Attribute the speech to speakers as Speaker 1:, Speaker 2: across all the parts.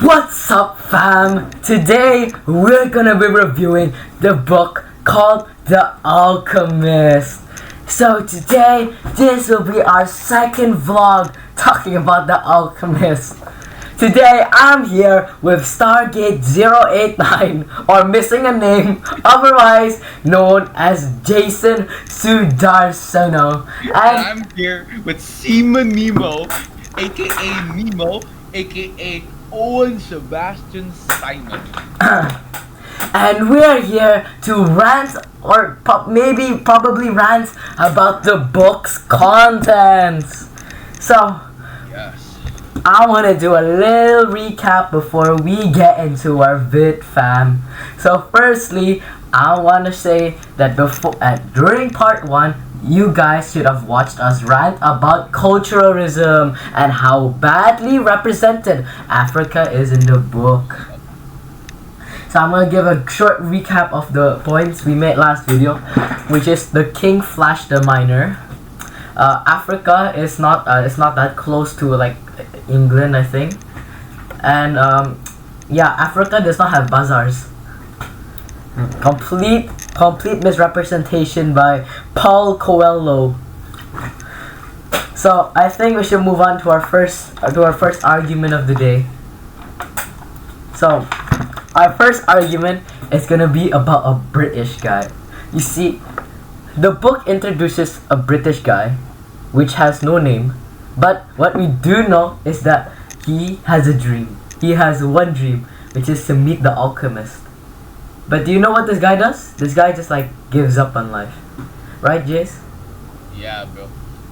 Speaker 1: What's up, fam? Today we're gonna be reviewing the book called The Alchemist. So today this will be our second vlog talking about The Alchemist. Today I'm here with Stargate 089, or missing a name, otherwise known as Jason Sudarsono.
Speaker 2: And I'm here with Seaman Nemo, aka Nemo, aka Owen Sebastian Simon.
Speaker 1: And we're here to rant, or probably rant about the book's contents. So,
Speaker 2: Yes.
Speaker 1: I want to do a little recap before we get into our vid, fam. So, firstly, I want to say that during part 1, you guys should have watched us rant about culturalism and how badly represented Africa is in the book. So I'm gonna give a short recap of the points we made last video, which is the King Flash the Miner. Africa is not that close to like England, I think, and Africa does not have bazaars. Complete misrepresentation by Paul Coelho. So I think we should move on to our first argument of the day. So our first argument is gonna be about a British guy. You see, the book introduces a British guy, which has no name, but what we do know is that he has a dream. He has one dream, which is to meet the alchemist. But do you know what this guy does? This guy just like gives up on life. Right, Jace?
Speaker 2: Yeah, bro.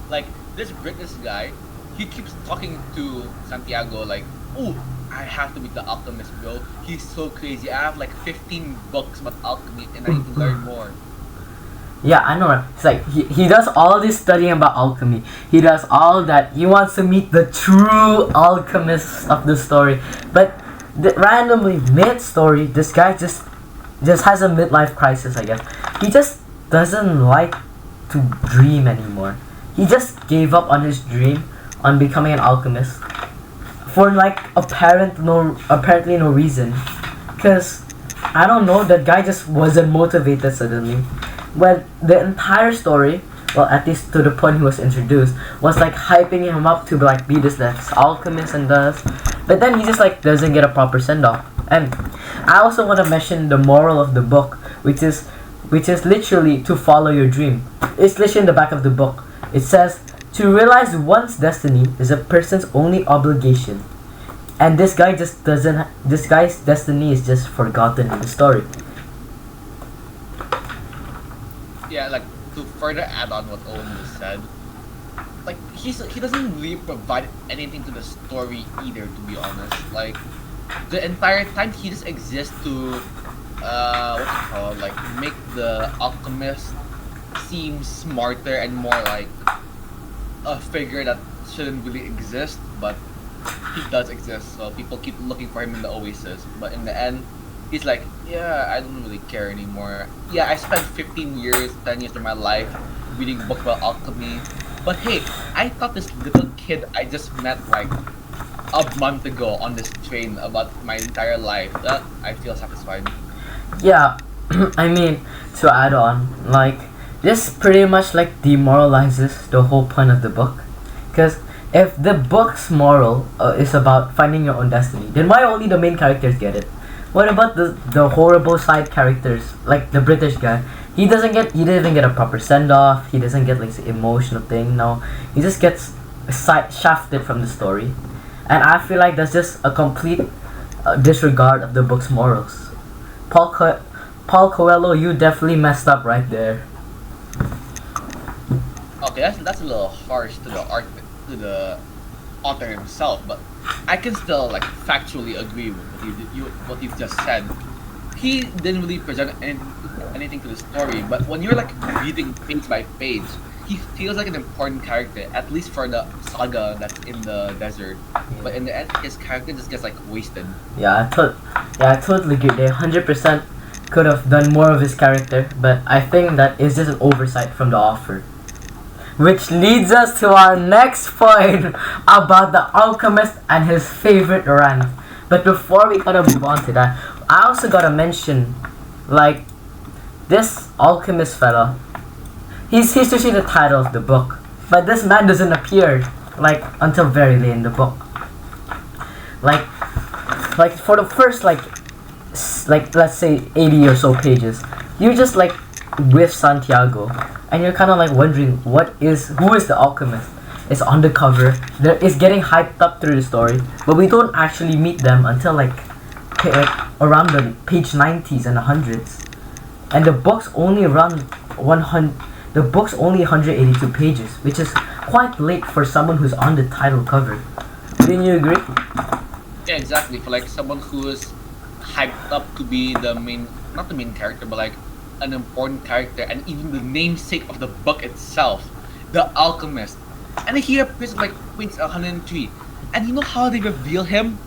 Speaker 2: Like, this British guy, he keeps talking to Santiago like, "Oh, I have to meet the alchemist, bro. He's so crazy. I have like 15 books about alchemy and I need to learn more."
Speaker 1: Yeah, I know. Right? It's like he does all this studying about alchemy. He does all that. He wants to meet the true alchemist of the story. But randomly mid-story, this guy just has a midlife crisis, I guess. He just doesn't like to dream anymore. He just gave up on his dream on becoming an alchemist for like apparently no reason. Cause I don't know, that guy just wasn't motivated suddenly. When the entire story, well, at least to the point he was introduced, was like hyping him up to like be this next alchemist and does. But then he just like doesn't get a proper send off. And I also want to mention the moral of the book, which is literally to follow your dream. It's literally in the back of the book. It says to realize one's destiny is a person's only obligation. And this guy just doesn't. This guy's destiny is just forgotten in the story.
Speaker 2: Yeah, like, to further add on what Owen just said, like, he doesn't really provide anything to the story either, to be honest. Like, the entire time he just exists to like, make the alchemist seem smarter and more like a figure that shouldn't really exist, but he does exist, so people keep looking for him in the oasis. But in the end, he's like, yeah, I don't really care anymore. Yeah, I spent 15 years, 10 years of my life reading books about alchemy, but hey, I thought this little kid I just met like a month ago on this train about my entire life. I feel satisfied.
Speaker 1: Yeah, I mean, to add on, like, this pretty much like demoralizes the whole point of the book. Because if the book's moral is about finding your own destiny, then why only the main characters get it? What about the horrible side characters, like the British guy? He didn't even get a proper send off. He doesn't get like the emotional thing. No, he just gets shafted from the story, and I feel like that's just a complete disregard of the book's morals. Paul Coelho, you definitely messed up right there.
Speaker 2: Okay, that's a little harsh to the author himself, but I can still like factually agree with what you've just said. He didn't really present anything to the story, but when you're like reading page by page, he feels like an important character, at least for the saga that's in the desert. But in the end, his character just gets like wasted.
Speaker 1: Yeah, I totally agree. They 100% could have done more of his character, but I think that is just an oversight from the author. Which leads us to our next point about the alchemist and his favorite rant. But before we gotta move on to that, I also gotta mention, like, this alchemist fella. He's usually the title of the book, but this man doesn't appear like until very late in the book. Like, for the first like let's say 80 or so pages, you're just like with Santiago, and you're kind of like wondering who is the alchemist. It's on the cover. It's getting hyped up through the story, but we don't actually meet them until like around the page 90s and 100s, and the book's only around 100. The book's only 182 pages, which is quite late for someone who's on the title cover. Didn't you agree?
Speaker 2: Yeah, exactly. For like someone who is hyped up to be the main, not the main character, but like an important character, and even the namesake of the book itself, the alchemist. And he appears like page 103. And you know how they reveal him?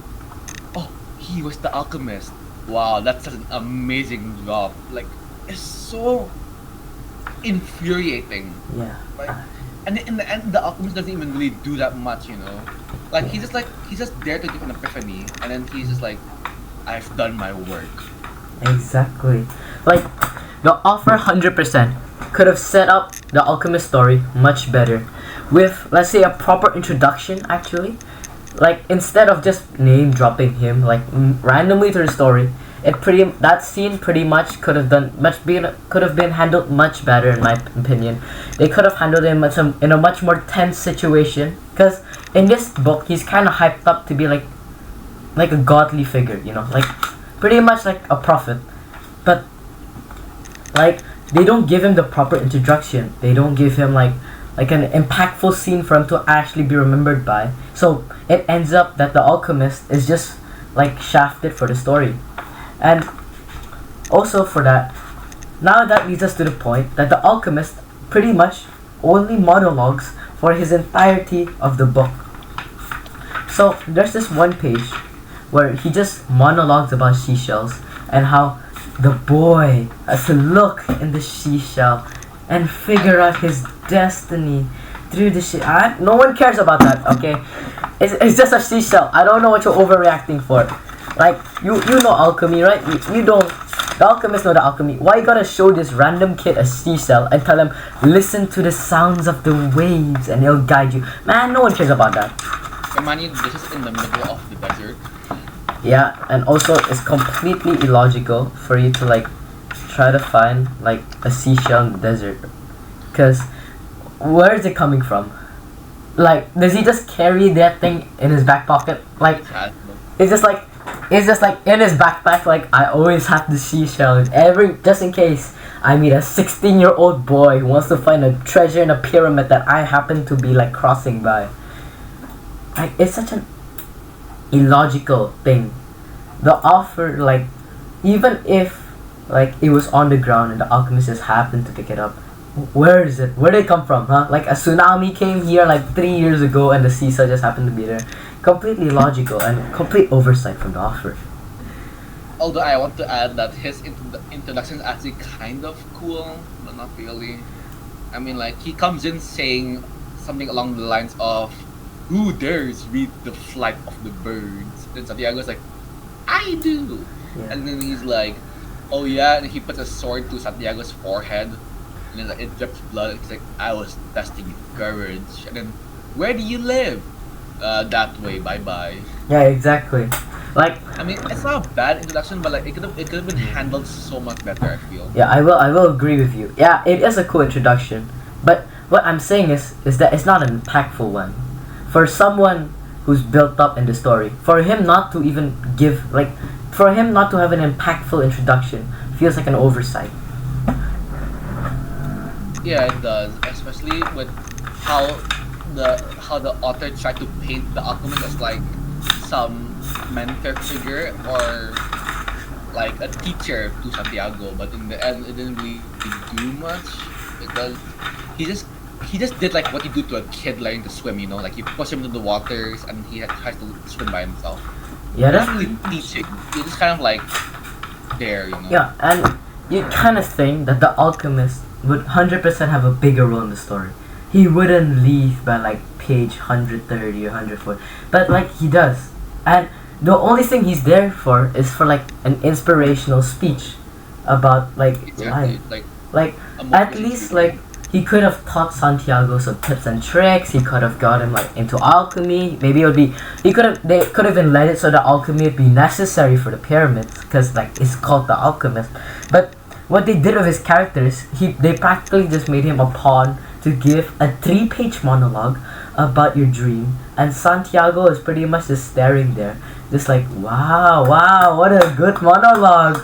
Speaker 2: Oh, he was the alchemist. Wow, that's such an amazing job. Like, it's so infuriating.
Speaker 1: Yeah.
Speaker 2: Like, and in the end, the alchemist doesn't even really do that much, you know. Like he's just there to give an epiphany, and then he's just like, I've done my work.
Speaker 1: Exactly. Like, the author 100% could have set up the alchemist story much better, with, let's say, a proper introduction. Actually, like, instead of just name dropping him like randomly to the story, that scene pretty much could have been handled much better, in my opinion. They could have handled him in a much more tense situation, because in this book he's kind of hyped up to be like a godly figure, you know, like pretty much like a prophet. But like, they don't give him the proper introduction. They don't give him like an impactful scene for him to actually be remembered by. So it ends up that the alchemist is just like shafted for the story. And also for that, now that leads us to the point that the alchemist pretty much only monologues for his entirety of the book. So there's this one page where he just monologues about seashells and how the boy has to look in the seashell and figure out his destiny through the shit. No one cares about that, okay? It's just a seashell. I don't know what you're overreacting for. Like, you know alchemy, right? You don't. The alchemists know the alchemy. Why you gotta show this random kid a seashell and tell him, listen to the sounds of the waves and it'll guide you? Man, no one cares about that.
Speaker 2: Imagine this is in the middle of the desert.
Speaker 1: Yeah, and also it's completely illogical for you to like try to find like a seashell in the desert. Cause where is it coming from? Like, does he just carry that thing in his back pocket? Like, it's just like in his backpack. Like, I always have the seashell just in case I meet a 16-year-old boy who wants to find a treasure in a pyramid that I happen to be like crossing by. Like, it's such an illogical thing. The offer, like, even if like it was on the ground and the alchemist just happened to pick it up, where is it? Where did it come from, huh? Like, a tsunami came here like 3 years ago and the seashell just happened to be there. Completely logical and complete oversight from the author.
Speaker 2: Although I want to add that his introduction is actually kind of cool, but not really. I mean, like, he comes in saying something along the lines of, "Who dares read the flight of the birds?" Then Santiago's like, "I do."
Speaker 1: Yeah.
Speaker 2: And then he's like, "Oh yeah," and he puts a sword to Santiago's forehead, and then like, it drips blood. It's like, "I was testing your courage." And then, "Where do you live?" That way, bye bye.
Speaker 1: Yeah, exactly. Like,
Speaker 2: I mean, it's not a bad introduction, but like it could have been handled so much better, I feel.
Speaker 1: yeah, I will agree with you. Yeah, it is a cool introduction, but what I'm saying is that it's not an impactful one. For someone who's built up in the story, for him not to have an impactful introduction feels like an oversight.
Speaker 2: Yeah, it does, especially with how the author tried to paint the alchemist as like some mentor figure or like a teacher to Santiago, but in the end it didn't really do much because he just did like what you do to a kid learning to swim, you know, like you push him into the waters and he tries to swim by himself.
Speaker 1: Yeah,
Speaker 2: That's
Speaker 1: that's
Speaker 2: really teaching. You're just kind of like there, you know.
Speaker 1: yeah, and you kind of think that the alchemist would 100% have a bigger role in the story. He wouldn't leave by like page 130 or 140, but like he does. And the only thing he's there for is for like an inspirational speech about like
Speaker 2: Exactly.
Speaker 1: life.
Speaker 2: Like
Speaker 1: Like
Speaker 2: a
Speaker 1: at
Speaker 2: motivation
Speaker 1: least
Speaker 2: speaker.
Speaker 1: like he could have taught Santiago some tips and tricks. He could have got him like into alchemy. Maybe it would be they could have even let it so the alchemy would be necessary for the pyramids because like it's called the alchemist. But what they did with his characters, they practically just made him a pawn to give a 3-page monologue about your dream, and Santiago is pretty much just staring there, just like wow, what a good monologue.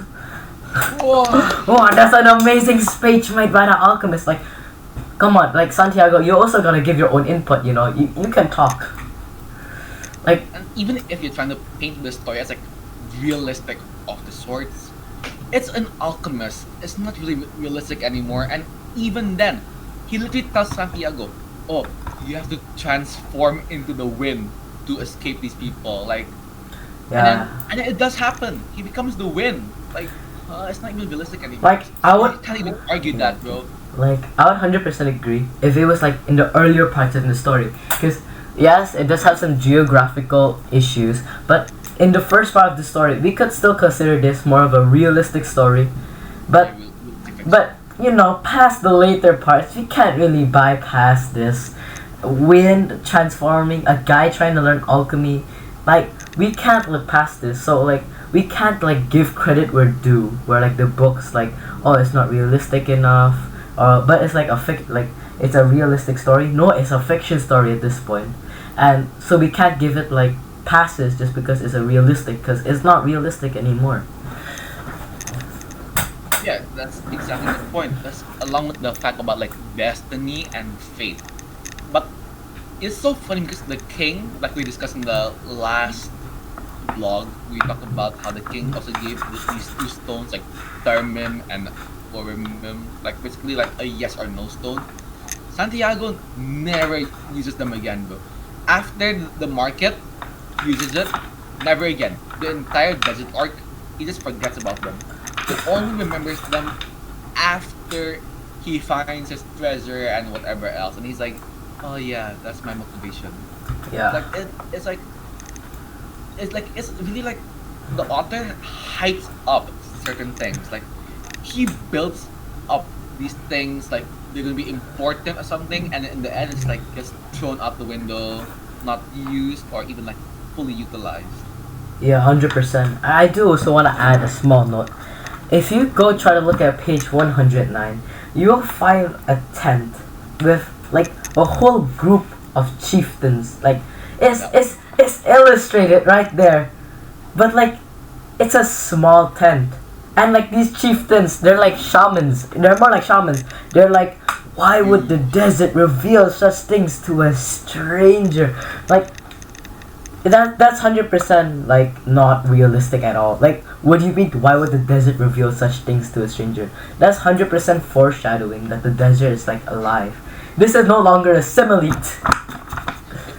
Speaker 2: Whoa.
Speaker 1: Oh, that's an amazing speech made by the alchemist. Like, come on, like Santiago, you're also gonna give your own input. You know, you can talk. Like,
Speaker 2: And even if you're trying to paint the story as like realistic of the sorts, it's an alchemist. It's not really realistic anymore. And even then, he literally tells Santiago, "Oh, you have to transform into the wind to escape these people." Like,
Speaker 1: yeah,
Speaker 2: and then it does happen. He becomes the wind. Like, it's not even realistic anymore.
Speaker 1: like I
Speaker 2: You
Speaker 1: would
Speaker 2: can't even argue that, bro.
Speaker 1: like I would 100% agree if it was like in the earlier parts of the story, because yes, it does have some geographical issues, but in the first part of the story, we could still consider this more of a realistic story. But But you know, past the later parts, we can't really bypass this. Wind transforming, a guy trying to learn alchemy, like we can't look past this. So like we can't like give credit where due. Where like the books like, oh, it's not realistic enough, but it's like like it's a realistic story. No, it's a fiction story at this point, and so we can't give it like passes just because it's a realistic, because it's not realistic anymore.
Speaker 2: Yeah, that's exactly the point. That's along with the fact about like destiny and fate. But it's so funny because the king, like we discussed in the last vlog, we talked about how the king also gave these two stones, like Thermim and Orimim, like basically like a yes or no stone. Santiago never uses them again, bro. After the market uses it, never again. The entire desert arc, he just forgets about them. He only remembers them after he finds his treasure and whatever else, and he's like, "Oh yeah, that's my motivation."
Speaker 1: Yeah.
Speaker 2: Like it's really like the author hypes up certain things. Like he builds up these things like they're gonna be important or something, and in the end, it's like just thrown out the window, not used or even like fully utilized.
Speaker 1: Yeah, 100%. I do also want to add a small note. If you go try to look at page 109, you'll find a tent with like a whole group of chieftains. Like it's illustrated right there, but like it's a small tent, and like these chieftains, they're like shamans. They're more like shamans. They're like, why would the desert reveal such things to a stranger? Like that's 100% like not realistic at all. Like, what do you mean? Why would the desert reveal such things to a stranger? That's 100% foreshadowing that the desert is like alive. This is no longer a simile.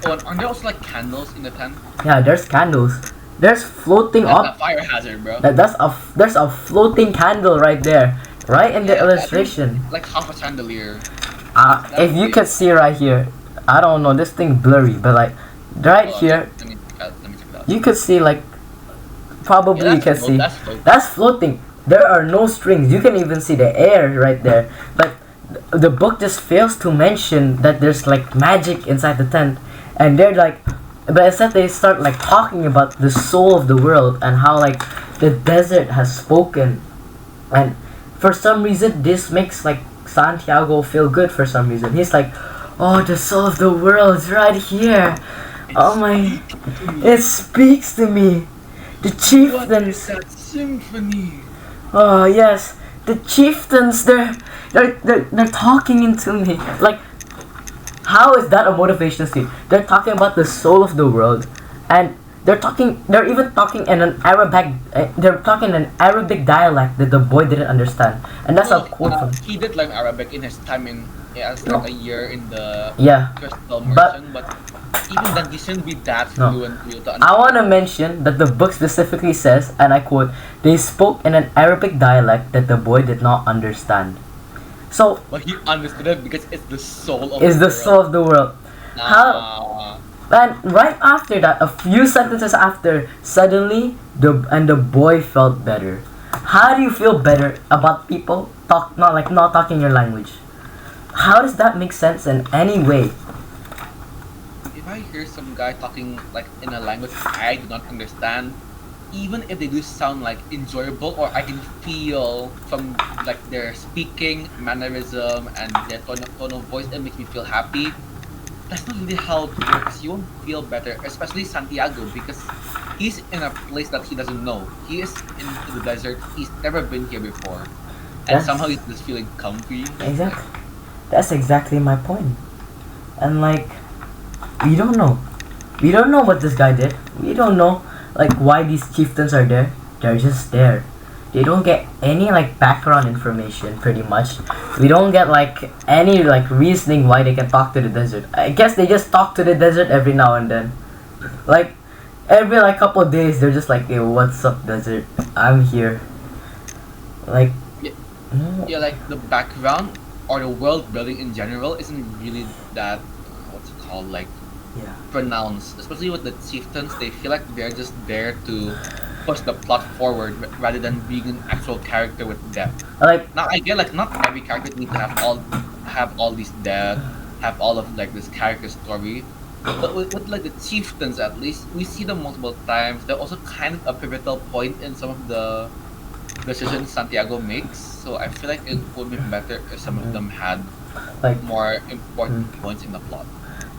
Speaker 2: Oh, and are there also like candles in the tent?
Speaker 1: Yeah, there's candles. There's floating
Speaker 2: That's a
Speaker 1: up.
Speaker 2: fire hazard, bro.
Speaker 1: There's a floating candle right there, right in the
Speaker 2: Yeah,
Speaker 1: illustration.
Speaker 2: like half a chandelier.
Speaker 1: If you can see right here, I don't know, this thing blurry, but like right
Speaker 2: Hold on,
Speaker 1: here,
Speaker 2: let me check it out.
Speaker 1: you could see like probably
Speaker 2: Yeah,
Speaker 1: you can see
Speaker 2: that's float.
Speaker 1: that's floating. There are no strings. You can even see the air right there. But the book just fails to mention that there's like magic inside the tent, and they're like, but instead they start like talking about the soul of the world and how like the desert has spoken, and for some reason this makes like Santiago feel good. For some reason he's like, oh, the soul of the world is right here. Oh my, it speaks to me. The
Speaker 2: What is
Speaker 1: chieftains.
Speaker 2: that symphony?
Speaker 1: Oh yes, the chieftains. They're talking into me. Like, how is that a motivation scene? They're talking about the soul of the world, and they're talking. They're even talking in an Arabic. They're talking in an Arabic dialect that the boy didn't understand, and that's a
Speaker 2: Well,
Speaker 1: quote from.
Speaker 2: he did learn Arabic in his time in as like a year in the
Speaker 1: Yeah,
Speaker 2: Crystal
Speaker 1: but-
Speaker 2: Merchant, but even then he shouldn't be that
Speaker 1: No.
Speaker 2: fluent to
Speaker 1: I
Speaker 2: understand.
Speaker 1: want to mention that the book specifically says, and I quote, they spoke in an Arabic dialect that the boy did not understand. So,
Speaker 2: But he understood it because it's the soul of
Speaker 1: is the
Speaker 2: world.
Speaker 1: soul of the world.
Speaker 2: Nah,
Speaker 1: And right after that, a few sentences after, suddenly the boy felt better. How do you feel better about people not talking your language? How does that make sense in any way?
Speaker 2: If I hear some guy talking like in a language I do not understand, even if they do sound like enjoyable, or I can feel from like their speaking mannerism and their tone of voice, it makes me feel happy. That's not really how it works. You won't feel better, especially Santiago, because he's in a place that he doesn't know. He is into the desert. He's never been here before, and
Speaker 1: That's
Speaker 2: somehow he's just feeling comfy. Like,
Speaker 1: exactly that's exactly my point. And like we don't know. We don't know what this guy did. We don't know like why these chieftains are there. They're just there. They don't get any like background information pretty much. We don't get like any like reasoning why they can talk to the desert. I guess they just talk to the desert every now and then. Like every like couple of days they're just like, "Hey, what's up, desert? I'm here." Like
Speaker 2: yeah,
Speaker 1: mm,
Speaker 2: yeah, like the background or the world building in general isn't really that what's it called, like
Speaker 1: yeah.
Speaker 2: pronounced. Especially with the chieftains, they feel like they're just there to push the plot forward rather than being an actual character with depth.
Speaker 1: Like
Speaker 2: Now I get like not every character needs to have all these depth, have all of like this character story. But with like the chieftains, at least we see them multiple times. They're also kind of a pivotal point in some of the decisions Santiago makes. So I feel like it would be better if some of them had
Speaker 1: like
Speaker 2: more
Speaker 1: mm,
Speaker 2: important points in the plot.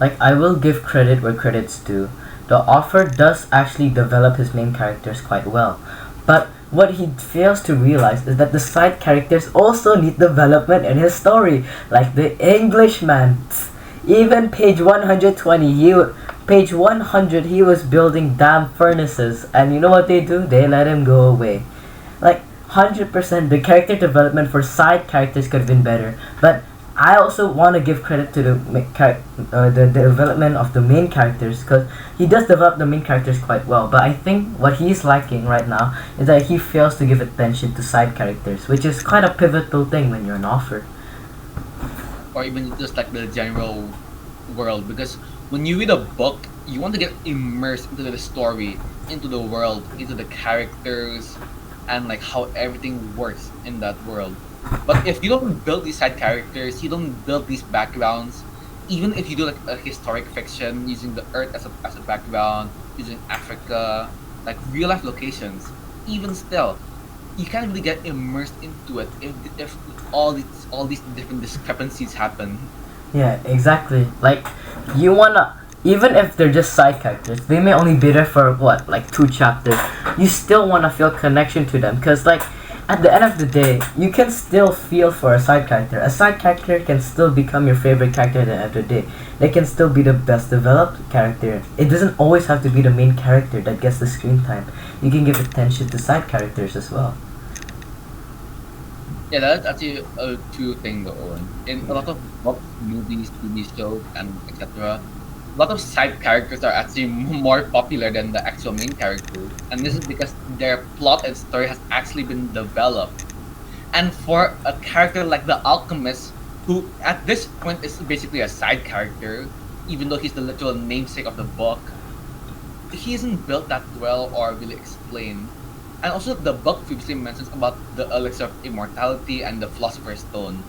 Speaker 1: like I will give credit where credit's due. The author does actually develop his main characters quite well. But what he fails to realize is that the side characters also need development in his story. Like the Englishman. Even page 120, page 100 he was building damn furnaces, and you know what they do? They let him go away. Like 100% the character development for side characters could have been better, but I also want to give credit to the development of the main characters, because he does develop the main characters quite well. But I think what he's lacking right now is that he fails to give attention to side characters, which is quite a pivotal thing when you're an author.
Speaker 2: Or even just like the general world, because when you read a book you want to get immersed into the story, into the world, into the characters, and like how everything works in that world. But if you don't build these side characters, you don't build these backgrounds, even if you do like a historic fiction using the earth as a background, using Africa, like real life locations, even still you can't really get immersed into it if all these different discrepancies happen.
Speaker 1: Yeah, exactly. Like, you wanna, even if they're just side characters, they may only be there for what, like 2 chapters. You still wanna feel connection to them, cause like, at the end of the day, you can still feel for a side character. A side character can still become your favorite character at the end of the day. They can still be the best developed character. It doesn't always have to be the main character that gets the screen time. You can give attention to side characters as well.
Speaker 2: Yeah, that's actually a true thing though, Owen. In a lot of books, movies, TV shows, and etc., a lot of side characters are actually more popular than the actual main characters, and this is because their plot and story has actually been developed. And for a character like the alchemist, who at this point is basically a side character, even though he's the literal namesake of the book, he isn't built that well or really explained. And also, the book previously mentions about the elixir of immortality and the philosopher's stone,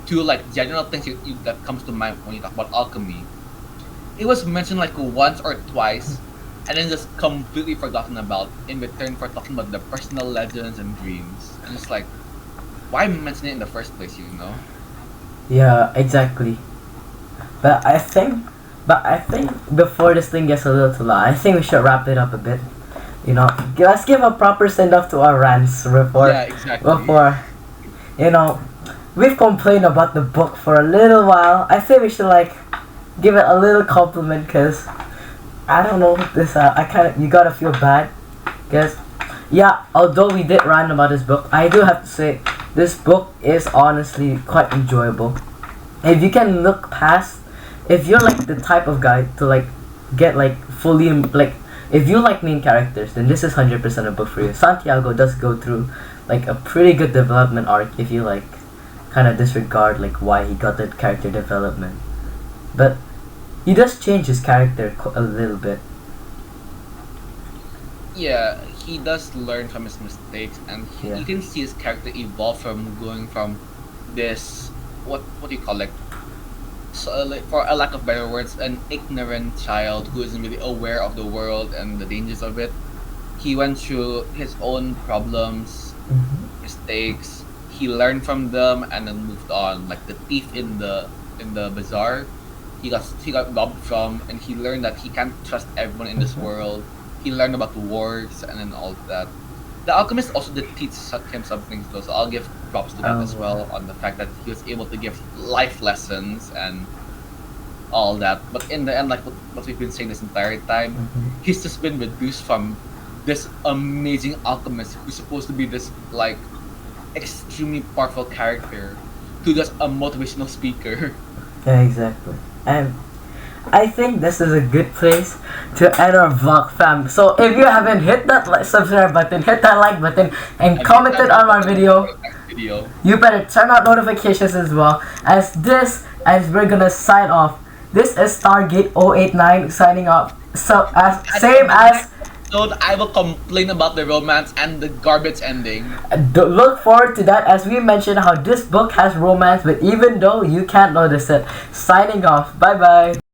Speaker 2: two like general things that comes to mind when you talk about alchemy. It was mentioned like once or twice, and then just completely forgotten about in return for talking about the personal legends and dreams. And it's like, why mention it in the first place? You know?
Speaker 1: Yeah, exactly. But I think before this thing gets a little too long, I think we should wrap it up a bit. You know, let's give a proper send off to our rants
Speaker 2: Yeah, exactly.
Speaker 1: before, you know, we've complained about the book for a little while. I think we should like give it a little compliment, because I don't know this. I kind of, you gotta feel bad, because yeah, although we did rant about this book, I do have to say this book is honestly quite enjoyable. If you can look past, if you're like the type of guy to like get like fully like, if you like main characters, then this is 100% a book for you. Santiago does go through like a pretty good development arc if you like kind of disregard like why he got that character development. But he does change his character a little bit.
Speaker 2: Yeah, he does learn from his mistakes, and
Speaker 1: Yeah.
Speaker 2: you can see his character evolve from going from this what do you call it? So, like, for a lack of better words, an ignorant child who isn't really aware of the world and the dangers of it. He went through his own problems,
Speaker 1: Mm-hmm.
Speaker 2: mistakes. He learned from them and then moved on. Like the thief in the bazaar, he got robbed from, and he learned that he can't trust everyone in this
Speaker 1: Mhm.
Speaker 2: world. He learned about the wars and then all that. The alchemist also did teach him some things though, so I'll give props to that
Speaker 1: Oh,
Speaker 2: as well on the fact that he was able to give life lessons and all that. But in the end, like what we've been saying this entire time,
Speaker 1: Mhm.
Speaker 2: he's just been reduced from this amazing alchemist who's supposed to be this like extremely powerful character to just a motivational speaker.
Speaker 1: Yeah, exactly. And I think this is a good place to end our vlog, fam. So if you haven't hit that subscribe button, hit that like button, and commented on my video,
Speaker 2: Video.
Speaker 1: you better turn on notifications as well. As we're gonna sign off. This is Stargate 089 signing off. So same as.
Speaker 2: So I will complain about the romance and the garbage ending.
Speaker 1: Look forward to that, as we mentioned how this book has romance, but even though you can't notice it. Signing off. Bye bye.